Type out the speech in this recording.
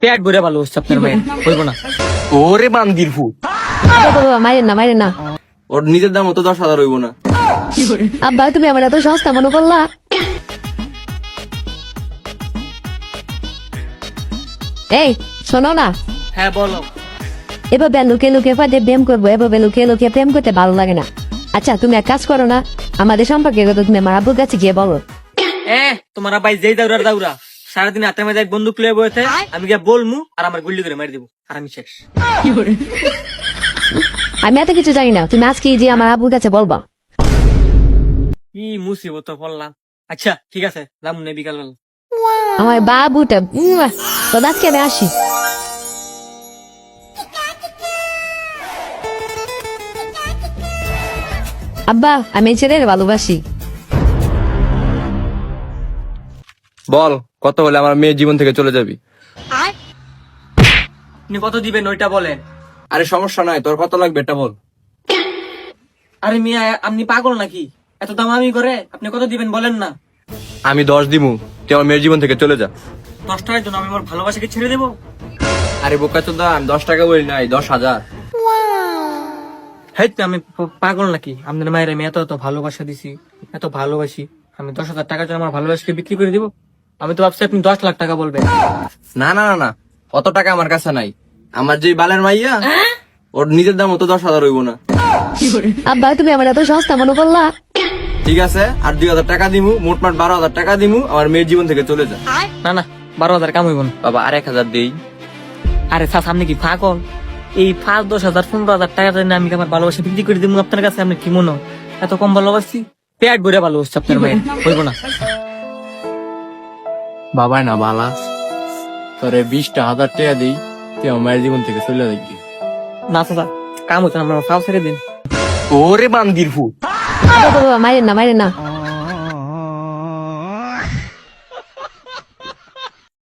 পেট ভরে ভালোবাসছে আপনার মায়ের, বলবো না। ওরে বান্দির ফুট, বাবা মাইরেন না। ওর নিজের দাম তো 10,000 হইব না। আব্বা তুমি আমার এত সস্তা মনে করলা? এই শোনো না, হ্যাঁ বলো। এভাবে লুকে লুকে পাতে প্রেম করবো, এভাবে লুকে লুকে প্রেম করতে ভালো লাগে না। আচ্ছা তুমি এক কাজ করো না, আমাদের সম্পর্কে কথা তুমি আমার আব্বুর কাছে গিয়ে বলো। তোমার ভাই যেই দাউরার দাউরা, সারাদিন হাতের মধ্যে এক বন্দুক লয়ে বসে, আমি গিয়ে বলমু আর আমার গুল্লি করে মারি দেবো, আর আমি শেষ। আমি এত কিছু জানি না, তুমি আজকে যে আমার আব্বুর কাছে বলবা। কি মুসিবত পড়লাম। আচ্ছা ঠিক আছে, যাবো না বিকাল বেলা। আমার বাবুটা তো আজকে আমি আসি। আব্বা আমি ছেলের ভালোবাসি। বল কত হলে আমার মেয়ের জীবন থেকে চলে যাবি? আপনি কত দিবেন ওইটা বলেন। আরে সমস্যা নাই, তোর কত লাগবে এটা বল। আরে মিয়া আপনি পাগল নাকি? এত দাম আমি করে, আপনি কত দিবেন বলেন না। আমি 10 দিমু, তুই আমার মেয়ের জীবন থেকে চলে যা। 10 টাকার জন্য আমি আমার ভালোবাসাকে ছেড়ে দেবো? আরে বোকা চোদা, আমি 10 টাকা বলি নাই, 10,000। হ্যাঁ আমি পাগল নাকি? আপনার মায়ের আমি এত এত ভালোবাসা দিছি, এত ভালোবাসি, আমি 10,000 টাকার জন্য আমার ভালোবাসাকে বিক্রি করে দিব? আমি তো ভাবছি আপনি 10 লাখ টাকা বলবেন। না না না না, অত টাকা আমার কাছে নাই। আমার যে বালের মাইয়া, ওর নিজের দাম তো 10,000 হইব না। আব্বা তুমি আমার এত সস্তা মনে করলা? ঠিক আছে, আর 2,000 টাকা দিমু, মোটমাট 12,000 টাকা দিমু, আমার মেয়ের জীবন থেকে চলে যা। না না, 12,000 কাম হইব না। বাবা আর 1,000 দেই। আরে স্যার আপনি কি পাগল? এই 5, 10,000, 15,000 টাকার জন্য আমি কি আমার ভালোবাসা বিক্রি করে দিব আপনার কাছে? আপনি কি মনে হয় এত কম ভালোবাসি? পেট ভরে ভালোবাসছে আপনার মায়ের, বলবো না। বাবা না বালা, তোরে 20,000 টাকা দিই, তুই আমার মায়ের জীবন থেকে চলে যাবি। না স্যার কাম হচ্ছে না, আমার ফাও ছেড়ে দিন। ওরে বান্দির ফুট। বাবা মাইরেন না।